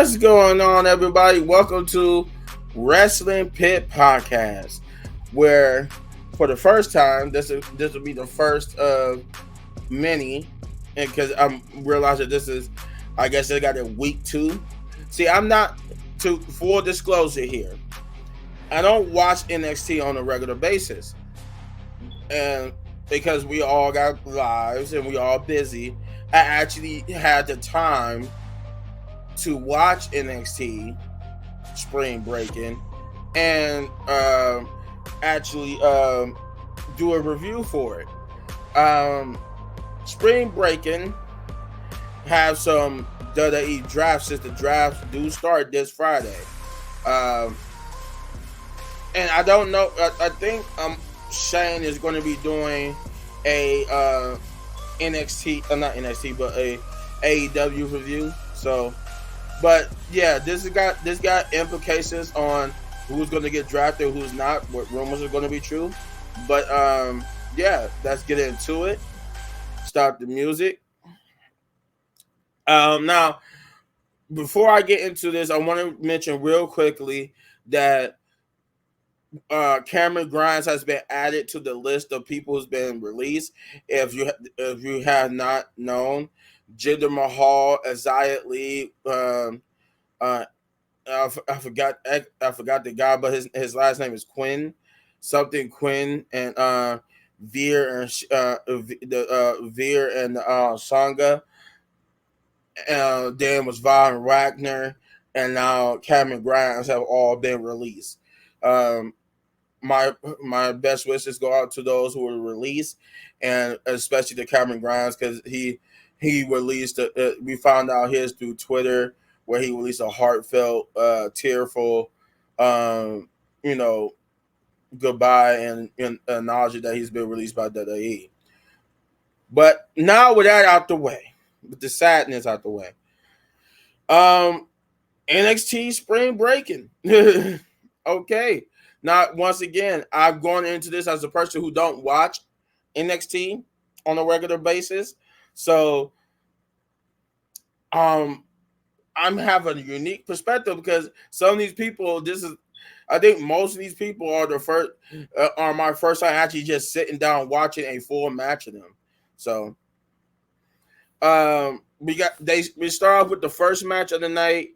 What's going on, everybody? Welcome to Wrestling Pit Podcast, where for the first time, this will be the first of many, and because I'm realizing this is, I guess they got it week 2. See, I'm not to full disclosure here. I don't watch NXT on a regular basis, and because we all got lives and we all busy, I actually had the time to watch NXT Spring Breakin and actually do a review for it. Spring Breakin have some WWE drafts since the drafts do start this Friday. And I don't know. I think Shane is going to be doing a NXT, not NXT, but a AEW review. So. But yeah, this got implications on who's going to get drafted, who's not, what rumors are going to be true. But yeah, let's get into it. Start the music. Now, before I get into this, I want to mention real quickly that Cameron Grimes has been added to the list of people who's been released. If you have not known, Jinder Mahal, Isaiah Lee, I forgot the guy, but his last name is Quinn, something Quinn, and Veer and Veer and Sangha. Then was Von Wagner, and now Cameron Grimes have all been released. My best wishes go out to those who were released, and especially to Cameron Grimes, because he released. We found out his through Twitter, where he released a heartfelt, tearful, goodbye and acknowledging that he's been released by WWE. But now with that out the way, with the sadness out the way, NXT Spring Breakin. Okay. Now, once again, I've gone into this as a person who don't watch NXT on a regular basis. So, I'm having a unique perspective because some of these people, I think most of these people are are my first time actually just sitting down watching a full match of them. So, we start off with the first match of the night,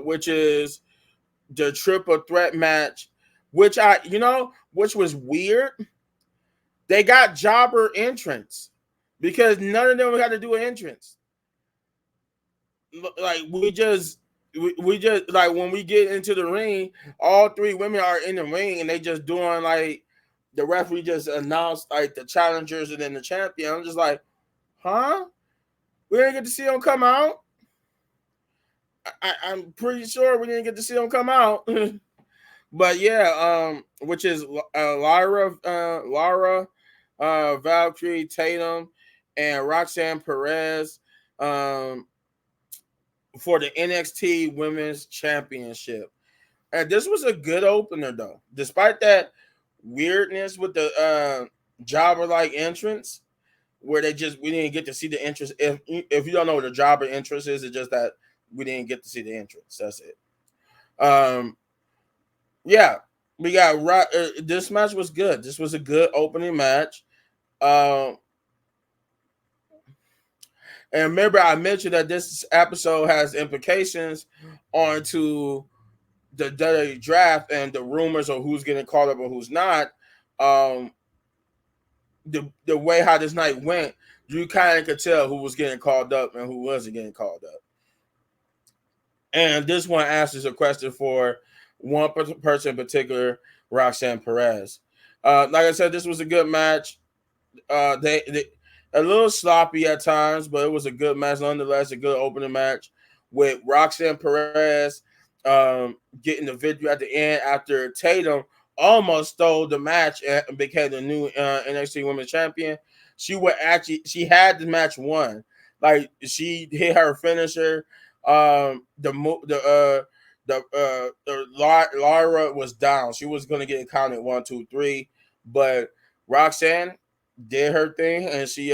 which is the triple threat match, which was weird. They got jobber entrance because none of them got to do an entrance. Like we just like when we get into the ring, all 3 women are in the ring and they just doing like the referee just announced like the challengers and then the champion. I'm just like, huh? We didn't get to see them come out. I'm pretty sure we didn't get to see them come out. But yeah, which is Lyra, Valkyrie, Tatum, and Roxanne Perez for the NXT Women's Championship. And this was a good opener, though. Despite that weirdness with the jobber-like entrance, where we didn't get to see the entrance. If you don't know what a jobber entrance is, it's just that we didn't get to see the entrance. That's it. Yeah, we got this match was good. This was a good opening match. And remember, I mentioned that this episode has implications onto the WWE draft and the rumors of who's getting called up and who's not. The way how this night went, you kind of could tell who was getting called up and who wasn't getting called up. And this one answers a question for one person in particular, Roxanne Perez. Like I said, this was a good match. They a little sloppy at times, but it was a good match nonetheless. A good opening match with Roxanne Perez getting the victory at the end after Tatum almost stole the match and became the new NXT Women's Champion. She had the match won. Like she hit her finisher. The Lyra was down. She was going to get counted 1, 2, 3, but Roxanne did her thing, and she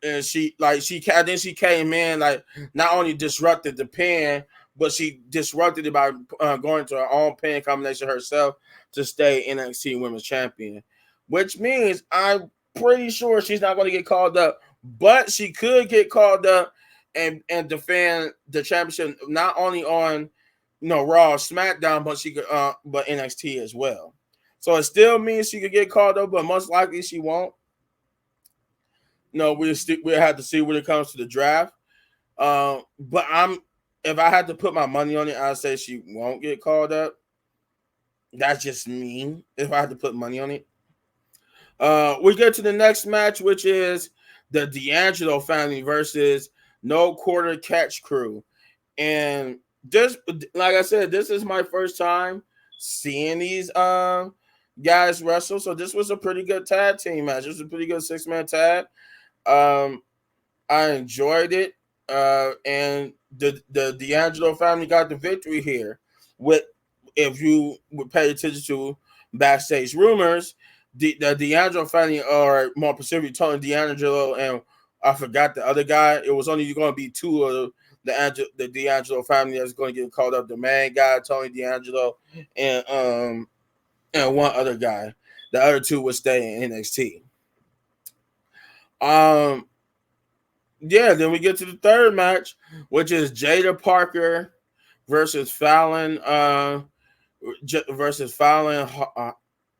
and then she came in like not only disrupted the pin, but she disrupted it by going to her own pin combination herself to stay NXT Women's Champion, which means I'm pretty sure she's not going to get called up, but she could get called up and defend the championship not only on Raw or SmackDown, but she could but NXT as well. So it still means she could get called up, but most likely she won't. No, we'll have to see when it comes to the draft. But if I had to put my money on it, I'd say she won't get called up. That's just me. If I had to put money on it. We get to the next match, which is the D'Angelo family versus No Quarter Catch Crew. And this, like I said, this is my first time seeing these guys wrestle. So this was a pretty good tag team match. It was a pretty good 6-man tag. I enjoyed it. And the D'Angelo family got the victory here. If you would pay attention to backstage rumors, the D'Angelo family, or more specifically Tony D'Angelo and I forgot the other guy. It was only going to be two of the D'Angelo family that's going to get called up. The main guy, Tony D'Angelo, and one other guy. The other two would stay in NXT. Yeah, then we get to the third match, which is Jada Parker versus Fallon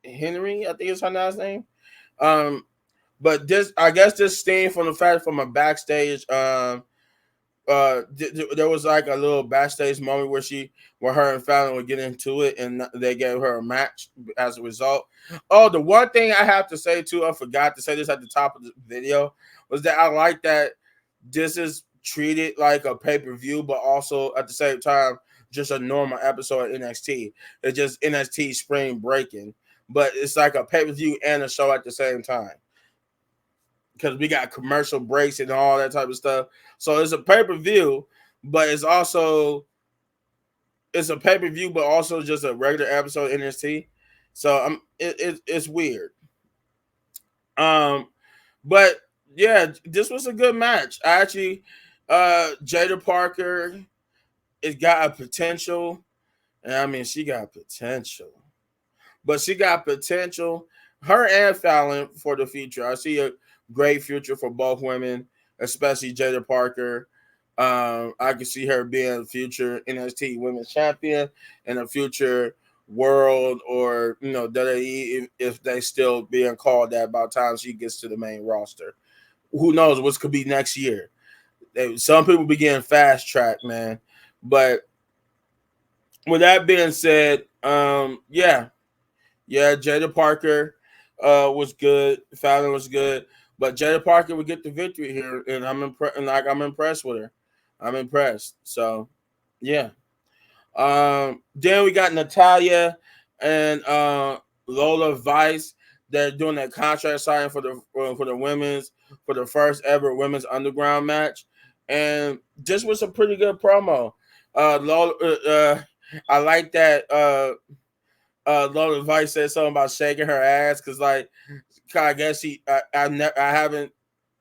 Henry, I think is her last name. But I guess this stemmed from a backstage. There was like a little backstage moment where her and Fallon would get into it, and they gave her a match as a result. Oh, the one thing I have to say too, I forgot to say this at the top of the video, was that I like that this is treated like a pay-per-view, but also at the same time just a normal episode of NXT. It's just NXT Spring Breakin', but it's like a pay-per-view and a show at the same time because we got commercial breaks and all that type of stuff. So it's a pay-per-view, but it's a pay-per-view, but also just a regular episode of NXT. So it's weird. But yeah, this was a good match. Actually, Jada Parker, it got a potential. And I mean, she got potential. But she got potential. Her and Fallon for the future. I see a great future for both women, especially Jada Parker. I can see her being a future NXT Women's Champion and a future World or WWE if they still being called that by the time she gets to the main roster. Who knows what could be next year? Some people be getting fast track, man. But with that being said, yeah, Jada Parker was good. Fallon was good, but Jada Parker would get the victory here, and I'm impressed with her. I'm impressed. So, yeah. Then we got Natalya and Lola Vice. They're doing that contract signing for the first ever women's underground match, and this was a pretty good promo. Lola, I like that. Lola Vice said something about shaking her ass because, like, I guess I haven't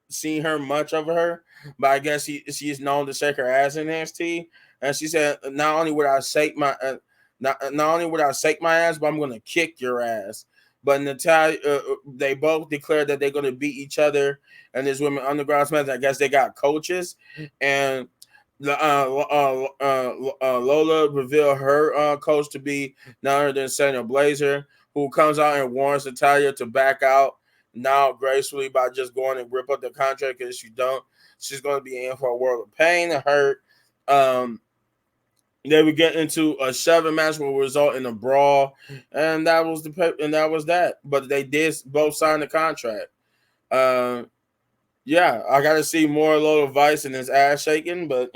seen her much of her, but I guess she's known to shake her ass in NXT. And she said, not only would I shake my ass, but I'm going to kick your ass. But Natalya, they both declared that they're going to beat each other in this women underground match. I guess they got coaches, and Lola revealed her coach to be none other than Sonya Blazer, who comes out and warns Natalya to back out now gracefully by just going and rip up the contract, because if you don't, she's going to be in for a world of pain and hurt. They would get into a shoving match will result in a brawl, and that was that. But they did both sign the contract. Yeah, I got to see more Lola Vice and his ass shaking, but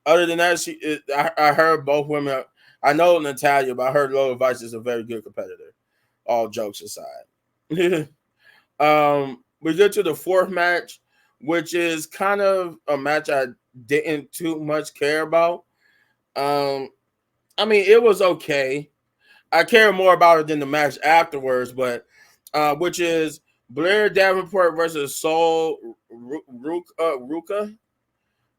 other than that, I heard both women. I know Natalya, but I heard Lola Vice is a very good competitor. All jokes aside. We get to the fourth match, which is kind of a match I didn't too much care about. I mean, it was okay. I care more about it than the match afterwards, but which is Blair Davenport versus Sol Ruka.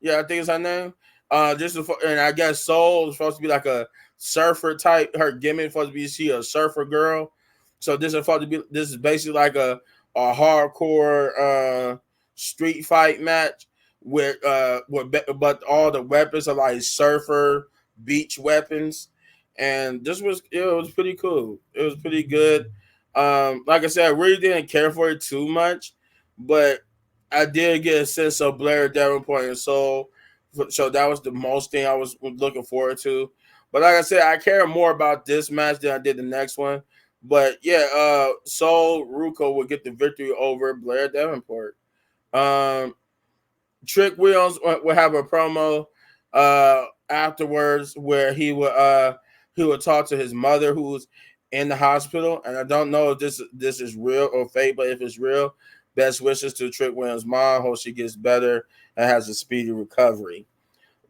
Yeah, I think it's her name. And I guess Soul is supposed to be like a surfer type. Her gimmick is supposed to be she a surfer girl. So this is basically like a hardcore street fight match but all the weapons are like surfer beach weapons, and it was pretty cool. It was pretty good. Like I said, I really didn't care for it too much, but I did get a sense of Blair Davenport and Soul, so that was the most thing I was looking forward to. But like I said, I care more about this match than I did the next one. But yeah, Soul Ruko will get the victory over Blair Davenport. Um, Trick Williams will have a promo afterwards where he would talk to his mother who's in the hospital, and I don't know if this is real or fake, but if it's real, best wishes to Trick Williams' mom. Hope she gets better and has a speedy recovery.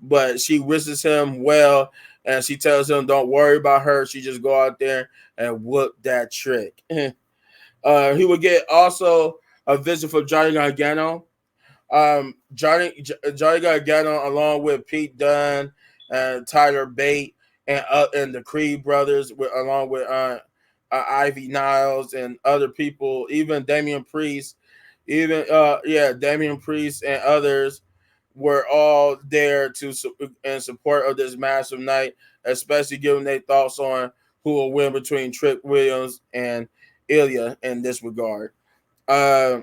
But she wishes him well, and she tells him, "Don't worry about her. She just go out there and whoop that Trick." He would get also a visit from Johnny Gargano. Johnny Gargano, along with Pete Dunne and Tyler Bate and the Creed brothers, along with Ivy Niles and other people, even Damian Priest, Damian Priest and others were all there in support of this massive night, especially giving their thoughts on who will win between Trick Williams and Ilya in this regard. Uh,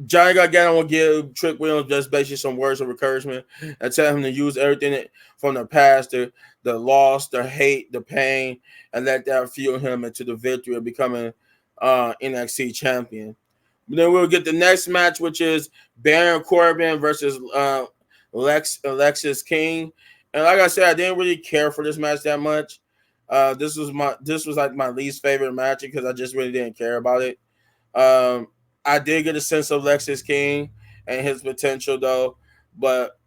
Johnny Gargano will give Trick Williams just basically some words of encouragement and tell him to use everything from the past, the loss, the hate, the pain, and let that fuel him into the victory of becoming NXT champion. Then we'll get the next match, which is Baron Corbin versus Alexis King. And like I said, I didn't really care for this match that much. This was like my least favorite match because I just really didn't care about it. Um, I did get a sense of Lexus King and his potential though, but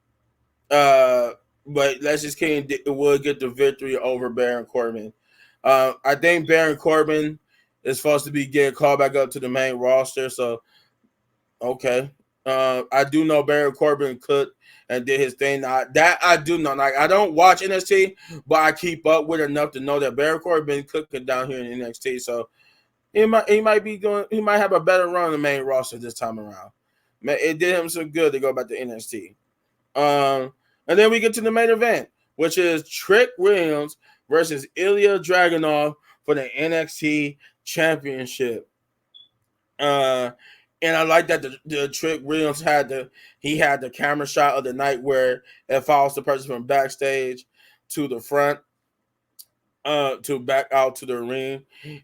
uh, Lexus King would get the victory over Baron Corbin. I think Baron Corbin is supposed to be getting called back up to the main roster, so okay. I do know Baron Corbin could and did his thing. I do know. Like I don't watch NXT, but I keep up with enough to know that Baron Corbin cooking down here in NXT. So he might have a better run on the main roster this time around. It did him some good to go back to NXT. And then we get to the main event, which is Trick Williams versus Ilya Dragunov for the NXT Championship. Uh, and I like that the Trick Williams had the camera shot of the night where it follows the person from backstage to the front, to back out to the ring.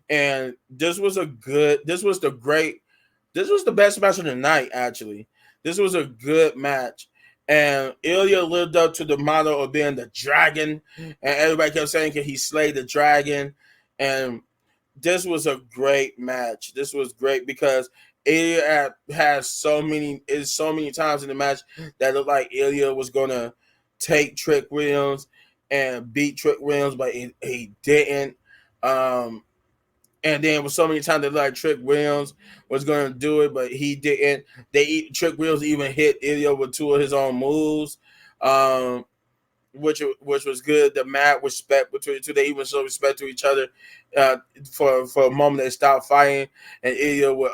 And this was the best match of the night, actually. This was a good match. And Ilya lived up to the motto of being the dragon. And everybody kept saying, can he slay the dragon? And this was a great match. This was great because Ilya has so many times in the match that looked like Ilya was gonna take Trick Williams and beat Trick Williams, but he didn't. And then with so many times that like Trick Williams was going to do it, but he didn't. Trick Williams even hit Ilya with two of his own moves, um, which was good. The mad respect between the two. They even showed respect to each other. For a moment, they stopped fighting, and Ilya would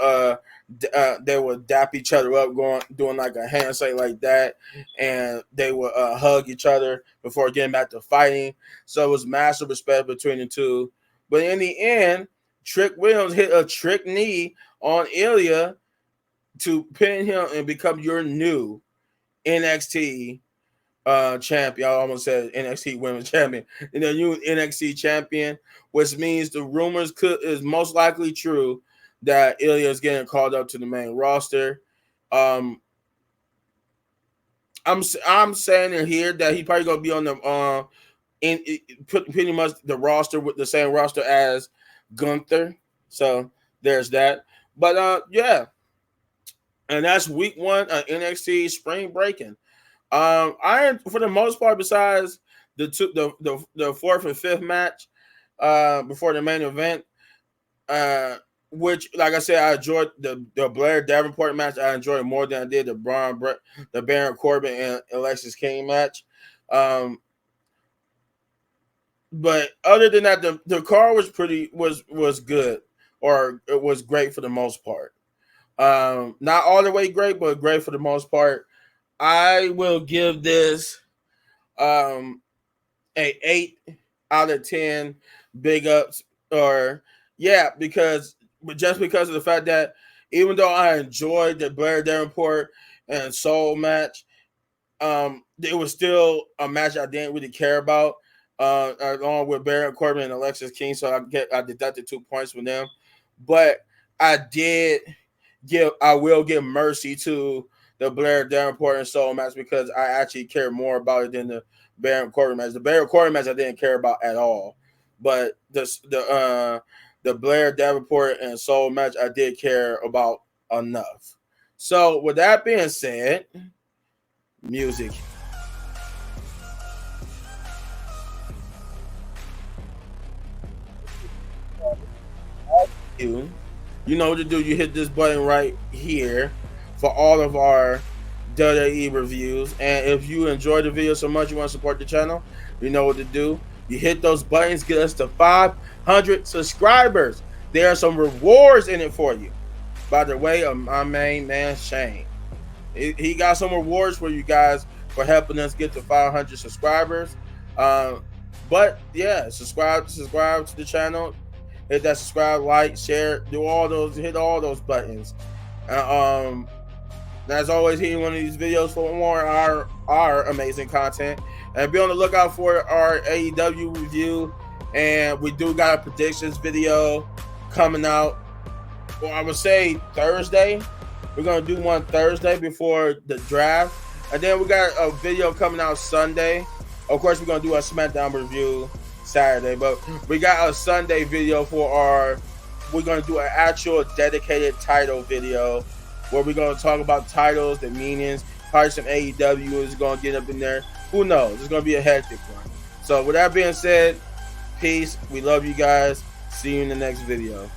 they would dap each other up, doing like a handshake like that, and they would hug each other before getting back to fighting. So it was massive respect between the two. But in the end, Trick Williams hit a trick knee on Ilya to pin him and become your new NXT champion. I almost said NXT Women's Champion. And the new NXT champion, which means the rumors is most likely true that Ilya is getting called up to the main roster. I'm saying in here that he probably gonna be on the pretty much the roster with the same roster as Gunther. So there's that. But yeah, and that's week 1 of NXT Spring Breakin. I for the most part, besides the 4th and 5th match before the main event, which, like I said, I enjoyed the Blair Davenport match. I enjoyed it more than I did the Baron Corbin and Alexis King match. But other than that, the card was good, or it was great for the most part. Not all the way great, but great for the most part. I will give this a 8 out of 10 big ups, or yeah, because just because of the fact that even though I enjoyed the Blair Davenport and Soul match, it was still a match I didn't really care about. Along with Baron Corbin and Alexis King, so I deducted 2 points from them. But I will give mercy to the Blair Davenport and Soul match because I actually care more about it than the Baron Corbin match. The Baron Corbin match I didn't care about at all, but the Blair Davenport and Soul match I did care about enough. So with that being said, music. You know what to do. You hit this button right here for all of our WWE reviews. And if you enjoy the video so much you want to support the channel, you know what to do. You hit those buttons, get us to 500 subscribers. There are some rewards in it for you. By the way of my main man, Shane. He got some rewards for you guys for helping us get to 500 subscribers. But yeah, subscribe to the channel. Hit that subscribe, like, share, hit all those buttons. As always, hitting one of these videos for more our amazing content. And be on the lookout for our AEW review. And we do got a predictions video coming out. Well, I would say Thursday. We're going to do one Thursday before the draft. And then we got a video coming out Sunday. Of course, we're going to do a SmackDown review Saturday, but we got a Sunday video we're going to do an actual dedicated title video where we're going to talk about titles, the meanings, probably some AEW is going to get up in there. Who knows? It's going to be a hectic one. So with that being said, peace. We love you guys. See you in the next video.